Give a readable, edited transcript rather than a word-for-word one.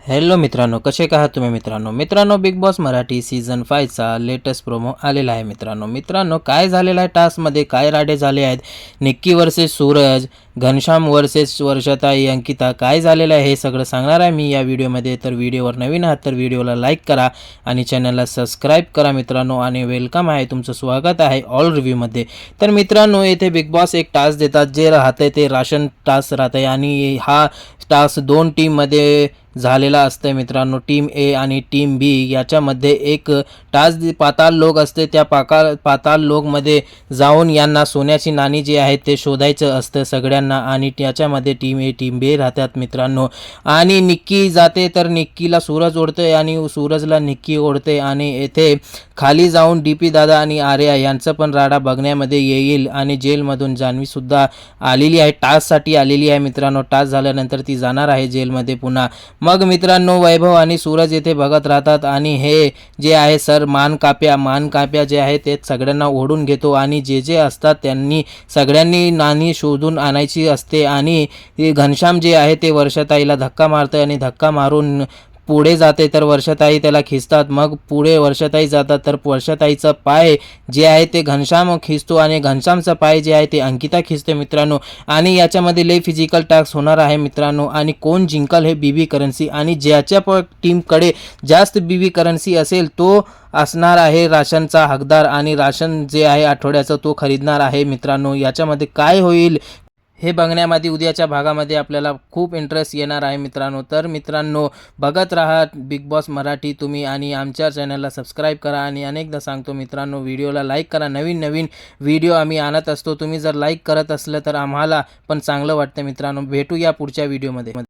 Hello मित्रांनो, कसे आहात तुम्ही मित्रांनो बिग बॉस मराठी सीझन 5 चा लेटेस्ट प्रोमो आलेला आहे मित्रांनो काय झालेलं आहे टास्कमध्ये, काय राडे झाले आहेत, निक्की वर्सेस सूरज, घनश्याम वर्सेस वर्षाताई, अंकिता, काय झालेलं आहे हे सगळं सांगणार आहे मी या व्हिडिओमध्ये। तर व्हिडिओवर नवीन आहात तर व्हिडिओला लाईक करा आणि चॅनलला सबस्क्राईब करा मित्रांनो, आणि वेलकम आहे, तुमचं स्वागत आहे ऑल रिव्ह्यूमध्ये। तर मित्रांनो येथे बिग बॉस एक टास्क देतात, जे राहते ते राशन टास्क राहते, आणि हा टास्क दोन टीममध्ये झालेला असते मित्रांनो, टीम ए आणि टीम बी याच्यामध्ये एक टास्क पाताल लोक असते, त्या पाताल लोकमध्ये जाऊन यांना सोन्याची नाणी जी आहे ते शोधायचं असतं सगळ्यांना, आणि त्याच्यामध्ये टीम ए टीम बी राहतात मित्रांनो। आणि निक्की जाते तर निक्कीला सूरज ओढते आणि सूरजला निक्की ओढते, आणि येथे खाली जाऊन डीपी दादा आणि आर्या यांचं पण राडा बघण्यामध्ये येईल, आणि जेलमधून जान्हवी सुद्धा आलेली आहे, टास्कसाठी आलेली आहे मित्रांनो। टास्क झाल्यानंतर ती जाणार आहे जेलमध्ये पुन्हा। मग मित्रांनो वैभव आणि सूरज येथे बघत राहतात, आणि हे जे आहे सर मानकाप्या जे आहे ते सगळ्यांना ओढून घेतो, आणि जे असतात त्यांनी सगळ्यांनी नाणी शोधून आणायची असते, आणि घनश्याम जे आहे ते वर्षाताईला धक्का मारते, आणि धक्का मारून पुढे जाते तर वर्षाताई त्याला खिचतात। मग पुढे वर्षाताई जातात तर वर्षाताईचं पाय जे आहे ते घनश्याम खिचतो, आणि घनश्यामचं पाय जे आहे ते अंकिता खिचते मित्रांनो। आणि याच्यामध्ये लई फिजिकल टास्क होणार आहे मित्रांनो, आणि कोण जिंकल हे बीबी करन्सी, आणि ज्याच्या टीमकडे जास्त बीबी करन्सी असेल तो असणार आहे राशनचा हकदार, आणि राशन जे आहे आठवड्याचं तो खरीदणार आहे मित्रांनो। याच्यामध्ये काय होईल हे बघण्यामध्ये उद्याच्या भागामध्ये आपल्याला खूप इंटरेस्ट येणार आहे मित्रांनो। तर मित्रांनो बघत राहा बिग बॉस मराठी तुम्ही, आणि आमच्या चॅनलला सबस्क्राईब करा, आणि अनेकदा सांगतो मित्रांनो व्हिडिओला लाईक करा, नवीन व्हिडिओ आम्ही आणत असतो, तुम्ही जर लाईक करत असलं तर आम्हाला पण चांगलं वाटतं मित्रांनो। भेटूया पुढच्या व्हिडिओमध्ये।